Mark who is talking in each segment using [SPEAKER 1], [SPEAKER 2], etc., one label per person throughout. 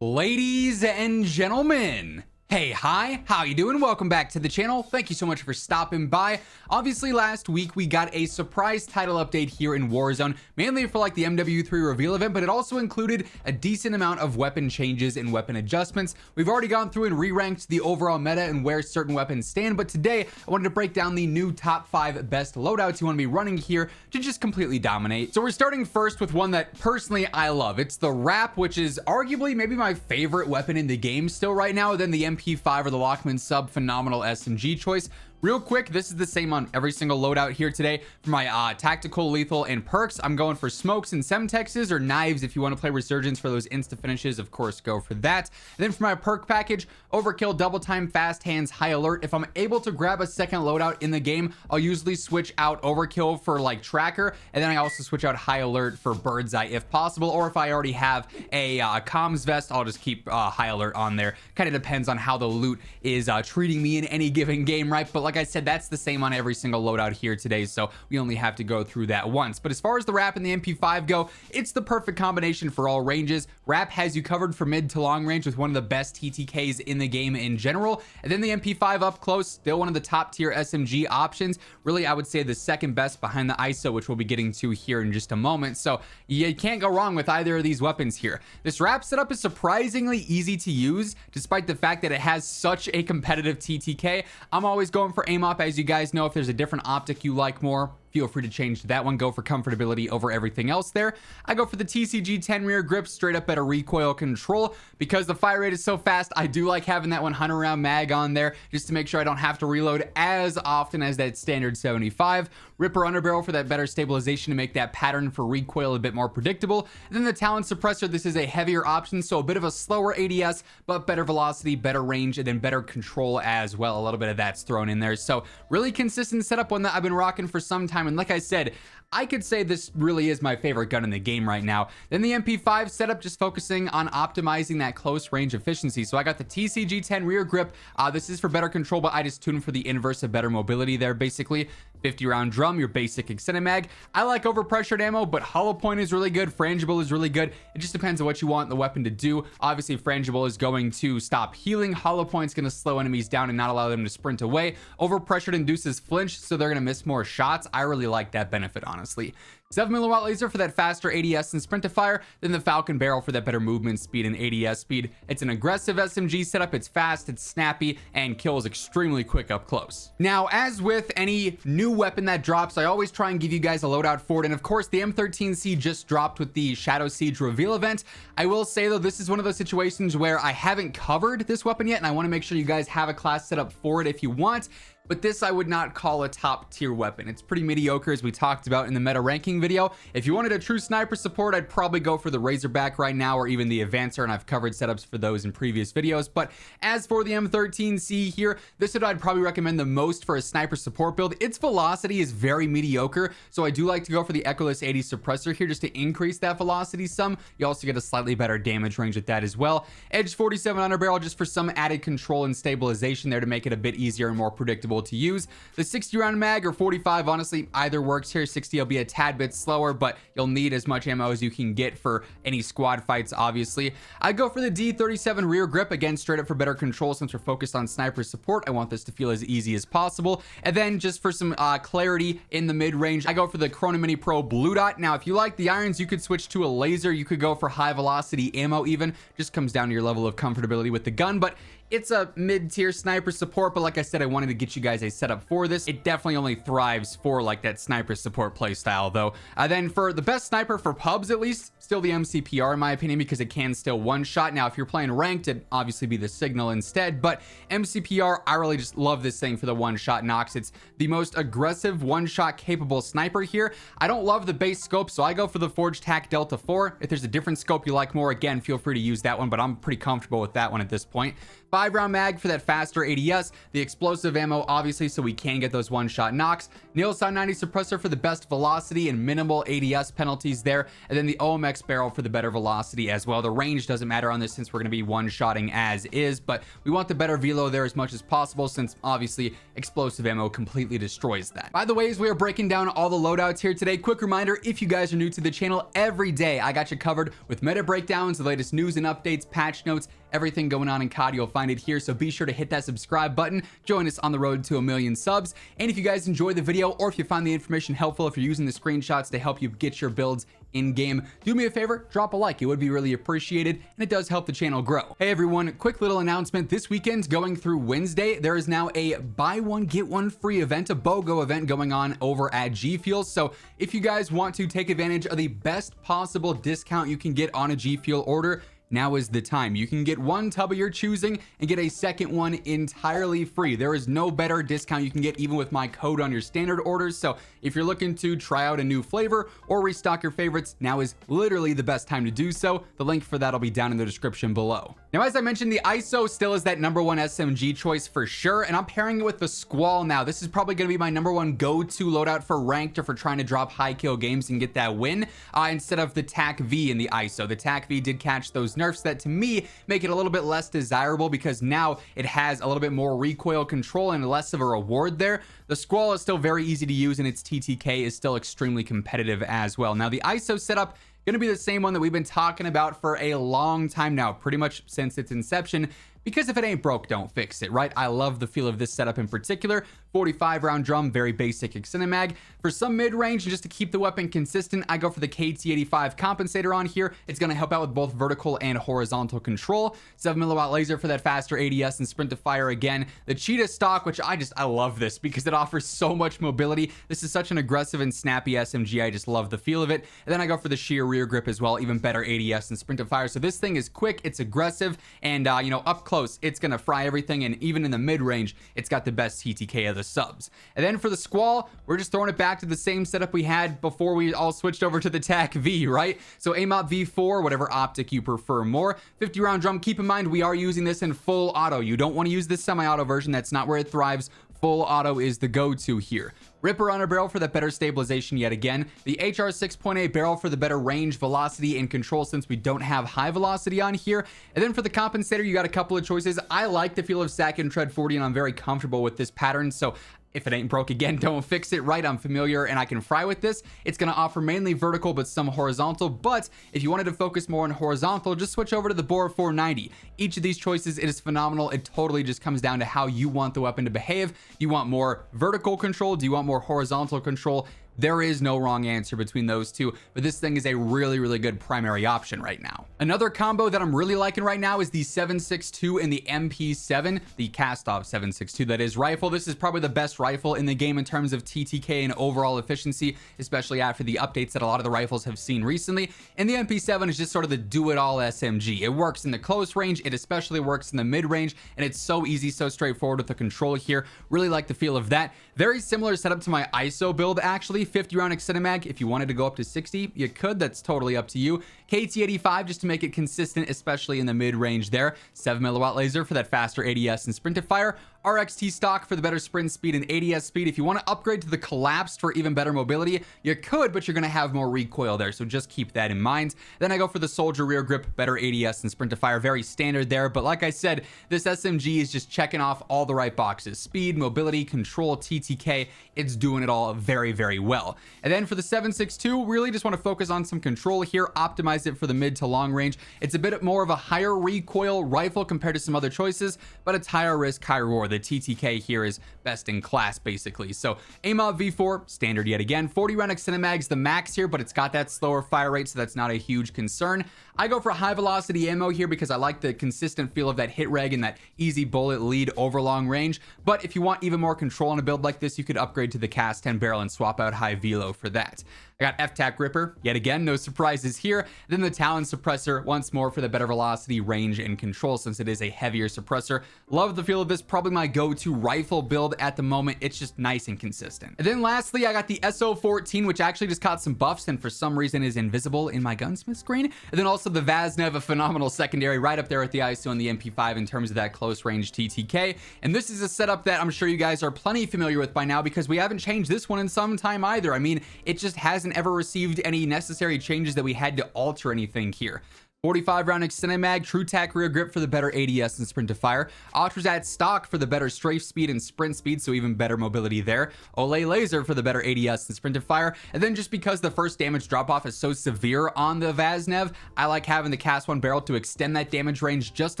[SPEAKER 1] Ladies and gentlemen, hey, hi, how you doing? Welcome back to the channel. Thank you so much for stopping by. Obviously, last week we got a surprise title update here in Warzone, mainly for like the MW3 reveal event, but it also included a decent amount of weapon changes and weapon adjustments. We've already gone through and re-ranked the overall meta and where certain weapons stand, but today I wanted to break down the new top 5 best loadouts you want to be running here to just completely dominate. So we're starting first with one that personally I love. It's the RAPP, which is arguably maybe my favorite weapon in the game still right now, than the MP5 or the Lockman sub. Phenomenal SMG choice. Real quick, this is the same on every single loadout here today. For my tactical, lethal, and perks, I'm going for smokes and semtexes, or knives if you want to play resurgence for those insta finishes. Of course, go for that. And then for my perk package, overkill, double time, fast hands, high alert. If I'm able to grab a second loadout in the game, I'll usually switch out overkill for like tracker, and then I also switch out high alert for bird's eye if possible. Or if I already have a comms vest, I'll just keep high alert on there. Kind of depends on how the loot is treating me in any given game, right? But like I said, that's the same on every single loadout here today, so we only have to go through that once. But as far as the RAPP and the MP5 go, it's the perfect combination for all ranges. RAPP has you covered for mid to long range with one of the best TTKs in the game in general, and then the MP5 up close, still one of the top tier SMG options. Really, I would say the second best behind the ISO, which we'll be getting to here in just a moment. So you can't go wrong with either of these weapons here. This RAPP setup is surprisingly easy to use, despite the fact that it has such a competitive TTK. I'm always going for aim up, as you guys know. If there's a different optic you like more, feel free to change to that one. Go for comfortability over everything else there. I go for the TCG 10 rear grip, straight up better recoil control. Because the fire rate is so fast, I do like having that 100 round mag on there just to make sure I don't have to reload as often as that standard 75. Ripper underbarrel for that better stabilization to make that pattern for recoil a bit more predictable. And then the talent suppressor, this is a heavier option, so a bit of a slower ADS, but better velocity, better range, and then better control as well. A little bit of that's thrown in there. So really consistent setup, one that I've been rocking for some time. And like I said, I could say this really is my favorite gun in the game right now. Then the MP5 setup, just focusing on optimizing that close range efficiency. So I got the TCG 10 rear grip. This is for better control, but I just tuned for the inverse of better mobility there, basically. 50 round drum, your basic extended mag. I like overpressured ammo, but hollow point is really good. Frangible is really good. It just depends on what you want the weapon to do. Obviously, frangible is going to stop healing. Hollow point's going to slow enemies down and not allow them to sprint away. Overpressured induces flinch, so they're going to miss more shots. I really like that benefit, honestly. 7mm laser for that faster ADS and sprint to fire, then the Falcon barrel for that better movement speed and ADS speed. It's an aggressive SMG setup. It's fast, it's snappy, and kills extremely quick up close. Now, as with any new weapon that drops, I always try and give you guys a loadout for it, and of course the M13C just dropped with the Shadow Siege reveal event. I will say though, this is one of those situations where I haven't covered this weapon yet, and I want to make sure you guys have a class set up for it if you want. But this I would not call a top tier weapon. It's pretty mediocre, as we talked about in the meta ranking video. If you wanted a true sniper support, I'd probably go for the Razorback right now, or even the Advancer, and I've covered setups for those in previous videos. But as for the M13C here, this is what I'd probably recommend the most for a sniper support build. Its velocity is very mediocre, so I do like to go for the Echoless 80 suppressor here just to increase that velocity some. You also get a slightly better damage range with that as well. Edge 47 underbarrel just for some added control and stabilization there to make it a bit easier and more predictable to use. The 60 round mag or 45, honestly either works here. 60 will be a tad bit slower, but you'll need as much ammo as you can get for any squad fights, obviously. I go for the D37 rear grip, again straight up for better control. Since we're focused on sniper support, I want this to feel as easy as possible. And then just for some clarity in the mid range, I go for the Cronen Mini Pro Blue Dot. Now if you like the irons, you could switch to a laser. You could go for high velocity ammo even. Just comes down to your level of comfortability with the gun, but it's a mid-tier sniper support. But like I said, I wanted to get you guys a setup for this. It definitely only thrives for like that sniper support playstyle though. Then for the best sniper for pubs, at least, still the MCPR in my opinion, because it can still one shot. Now if you're playing ranked, it'd obviously be the Signal instead, but MCPR, I really just love this thing for the one shot knocks. It's the most aggressive one shot capable sniper here. I don't love the base scope, so I go for the Forged Tac Delta 4. If there's a different scope you like more, again, feel free to use that one, but I'm pretty comfortable with that one at this point. 5-round mag for that faster ADS, the explosive ammo obviously so we can get those one-shot knocks, Neil Sound 90 suppressor for the best velocity and minimal ADS penalties there, and then the OMX barrel for the better velocity as well. The range doesn't matter on this since we're going to be one-shotting as is, but we want the better velo there as much as possible since obviously explosive ammo completely destroys that. By the way, as we are breaking down all the loadouts here today, quick reminder, if you guys are new to the channel, every day I got you covered with meta breakdowns, the latest news and updates, patch notes, everything going on in COD. You'll find it here, so be sure to hit that subscribe button. Join us on the road to 1 million subs. And if you guys enjoy the video, or if you find the information helpful, if you're using the screenshots to help you get your builds in game, do me a favor, drop a like. It would be really appreciated, and it does help the channel grow. Hey everyone, quick little announcement. This weekend going through Wednesday, there is now a buy one get one free event, a BOGO event going on over at G Fuel. So if you guys want to take advantage of the best possible discount you can get on a G Fuel order, now is the time. You can get one tub of your choosing and get a second one entirely free. There is no better discount you can get even with my code on your standard orders. So if you're looking to try out a new flavor or restock your favorites, now is literally the best time to do so. The link for that will be down in the description below. Now, as I mentioned, the ISO still is that #1 SMG choice for sure, and I'm pairing it with the Squall now. This is probably going to be my #1 go-to loadout for ranked or for trying to drop high kill games and get that win, instead of the TAC V in the ISO. The TAC V did catch those nerfs that to me make it a little bit less desirable because now it has a little bit more recoil control and less of a reward there. The Squall is still very easy to use and its TTK is still extremely competitive as well. Now the ISO setup going to be the same one that we've been talking about for a long time now, pretty much since its inception, because if it ain't broke, don't fix it, right? I love the feel of this setup in particular. 45-round drum, very basic extended mag. For some mid-range, just to keep the weapon consistent, I go for the KT85 compensator on here. It's going to help out with both vertical and horizontal control. 7mm laser for that faster ADS and sprint to fire again. The Cheetah stock, which I love this because it offers so much mobility. This is such an aggressive and snappy SMG. I just love the feel of it. And then I go for the sheer rear grip as well, even better ADS and sprint to fire. So this thing is quick, it's aggressive, and you know, up close, it's going to fry everything. And even in the mid-range, it's got the best TTK of the subs. And then for the Squall, we're just throwing it back to the same setup we had before we all switched over to the TAC V, right? So AMOP V4, whatever optic you prefer more. 50-round drum. Keep in mind, we are using this in full auto. You don't want to use this semi-auto version. That's not where it thrives. Full auto is the go-to here. Ripper on a barrel for that better stabilization yet again. The HR 6.8 barrel for the better range, velocity, and control since we don't have high velocity on here. And then for the compensator, you got a couple of choices. I like the feel of Sack and Tread 40, and I'm very comfortable with this pattern. So if it ain't broke, again, don't fix it, right? I'm familiar and I can fry with this. It's going to offer mainly vertical, but some horizontal. But if you wanted to focus more on horizontal, just switch over to the Bore 490. Each of these choices, it is phenomenal. It totally just comes down to how you want the weapon to behave. Do you want more vertical control? Do you want more horizontal control? There is no wrong answer between those two, but this thing is a really, really good primary option right now. Another combo that I'm really liking right now is the 7.62 and the MP7, the Kastov 7.62 that is rifle. This is probably the best rifle in the game in terms of TTK and overall efficiency, especially after the updates that a lot of the rifles have seen recently. And the MP7 is just sort of the do-it-all SMG. It works in the close range, it especially works in the mid-range, and it's so easy, so straightforward with the control here. Really like the feel of that. Very similar setup to my ISO build, actually. 50-round extended mag. If you wanted to go up to 60, you could. That's totally up to you. KT85 just to make it consistent, especially in the mid-range there. 7mm laser for that faster ADS and sprint to fire. RXT stock for the better sprint speed and ADS speed. If you want to upgrade to the collapsed for even better mobility, you could, but you're going to have more recoil there, so just keep that in mind. Then I go for the soldier rear grip, better ADS and sprint to fire. Very standard there, but like I said, this SMG is just checking off all the right boxes. Speed, mobility, control, TTK. It's doing it all very, very well. And then for the 7.62, really just want to focus on some control here, optimize it for the mid to long range. It's a bit more of a higher recoil rifle compared to some other choices, but it's higher risk, high reward. The TTK here is best in class, basically. So AMOP V4, standard yet again. 40-round extended mag's the max here, but it's got that slower fire rate, so that's not a huge concern. I go for high velocity ammo here because I like the consistent feel of that hit reg and that easy bullet lead over long range. But if you want even more control on a build like this, you could upgrade to the Cast 10 barrel and swap out high high velo for that. I got F-Tac Ripper, yet again, no surprises here. Then the Talon Suppressor, once more for the better velocity, range, and control since it is a heavier suppressor. Love the feel of this, probably my go-to rifle build at the moment. It's just nice and consistent. And then lastly, I got the SO14, which actually just caught some buffs and for some reason is invisible in my gunsmith screen. And then also the Vaznev, a phenomenal secondary, right up there with the ISO and the MP5 in terms of that close range TTK. And this is a setup that I'm sure you guys are plenty familiar with by now because we haven't changed this one in some time either. I mean, it just hasn't ever received any necessary changes that we had to alter anything here. 45 round extended mag, true tack rear grip for the better ADS and sprint to fire. Ultrazat stock for the better strafe speed and sprint speed, so even better mobility there. Olay laser for the better ADS and sprint to fire. And then just because the first damage drop off is so severe on the Vaznev, I like having the cast one barrel to extend that damage range just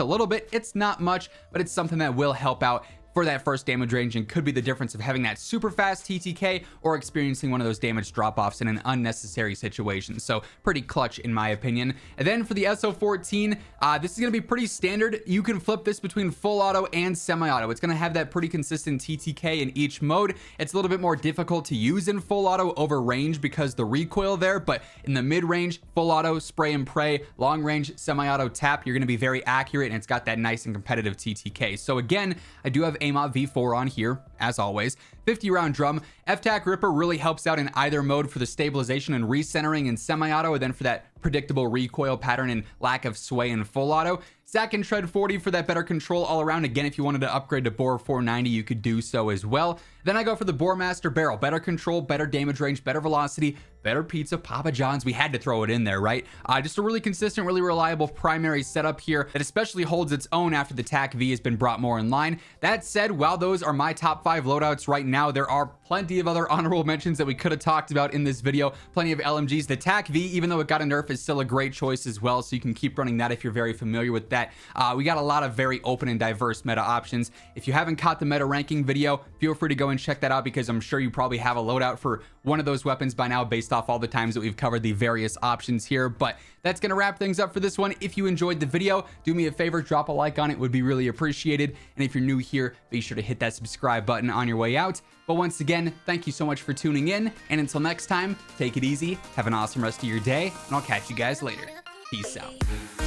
[SPEAKER 1] a little bit. It's not much, but it's something that will help out for that first damage range and could be the difference of having that super fast TTK or experiencing one of those damage drop-offs in an unnecessary situation. So pretty clutch in my opinion. And then for the SO14, this is going to be pretty standard. You can flip this between full auto and semi-auto. It's going to have that pretty consistent TTK in each mode. It's a little bit more difficult to use in full auto over range because the recoil there, but in the mid-range, full auto, spray and pray, long range, semi-auto tap, you're going to be very accurate and it's got that nice and competitive TTK. So again, I do have AMOT V4 on here, as always. 50 round drum. F-Tac Ripper really helps out in either mode for the stabilization and recentering in semi-auto, and then for that predictable recoil pattern and lack of sway in full auto. Sack and Tread 40 for that better control all around. Again, if you wanted to upgrade to Bore 490, you could do so as well. Then I go for the Bore Master Barrel. Better control, better damage range, better velocity, better pizza, Papa John's. We had to throw it in there, right? Just a really consistent, really reliable primary setup here that especially holds its own after the TAC V has been brought more in line. That said, while those are my top 5 loadouts right now, there are plenty of other honorable mentions that we could have talked about in this video. Plenty of LMGs. The TAC V, even though it got a nerf, is still a great choice as well, so you can keep running that if you're very familiar with that. We got a lot of very open and diverse meta options. If you haven't caught the meta ranking video, feel free to go and check that out because I'm sure you probably have a loadout for one of those weapons by now based off all the times that we've covered the various options here. But that's going to wrap things up for this one. If you enjoyed the video, do me a favor, drop a like on it, would be really appreciated. And if you're new here, be sure to hit that subscribe button on your way out. But once again, thank you so much for tuning in. And until next time, take it easy, have an awesome rest of your day, and I'll catch you guys later. Peace out.